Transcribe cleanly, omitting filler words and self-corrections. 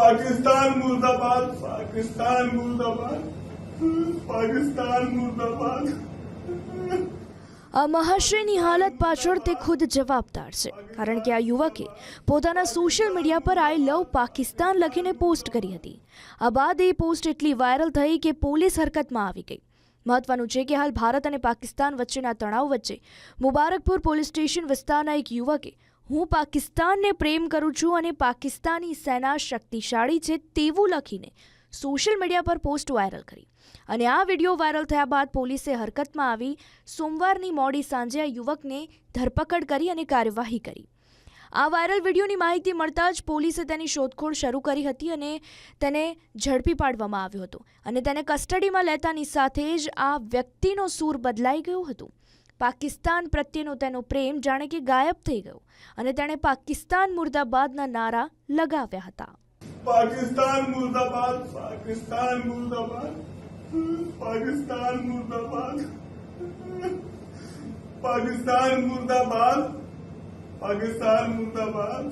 पाकिस्तान मुर्दाबाद, पाकिस्तान मुर्दाबाद, पाकिस्तान मुर्दाबाद। આ મહાશયની હાલત પાછળ તે ખુદ જવાબદાર છે, કારણ કે આ યુવકે પોતાના સોશિયલ મીડિયા પર આઈ લવ પાકિસ્તાન લખીને પોસ્ટ કરી હતી। આ બાદ એ પોસ્ટ એટલી વાયરલ થઈ કે પોલીસ હરકતમાં આવી ગઈ। મહત્વનું છે કે હાલ ભારત અને પાકિસ્તાન વચ્ચેના તણાવ વચ્ચે મુબારકપુર પોલીસ સ્ટેશન વિસ્તારના એક યુવકે હું પાકિસ્તાનને પ્રેમ કરું છું અને પાકિસ્તાની સેના શક્તિશાળી છે તેવું લખીને સોશિયલ મીડિયા પર પોસ્ટ વાયરલ કરી અને આ વિડીયો વાયરલ થયા બાદ પોલીસે હરકતમાં આવી સોમવારની મોડી સાંજે આ યુવકને ધરપકડ કરી અને કાર્યવાહી કરી। આ વાયરલ વિડીયોની માહિતી મળતા જ પોલીસે તેની શોધખોળ શરૂ કરી હતી અને તેને ઝડપી પાડવામાં આવ્યો હતો અને તેને કસ્ટડીમાં લેતાની સાથે જ આ વ્યક્તિનો સૂર બદલાઈ ગયો હતો। પાકિસ્તાન પ્રત્યેનો તેનો પ્રેમ જાણે કે ગાયબ થઈ ગયો અને તેણે પાકિસ્તાન મુર્દાબાદના નારા લગાવ્યા હતા। पाकिस्तान मुर्दाबाद, पाकिस्तान मुर्दाबाद, पाकिस्तान मुर्दाबाद, पाकिस्तान मुर्दाबाद, पाकिस्तान मुर्दाबाद।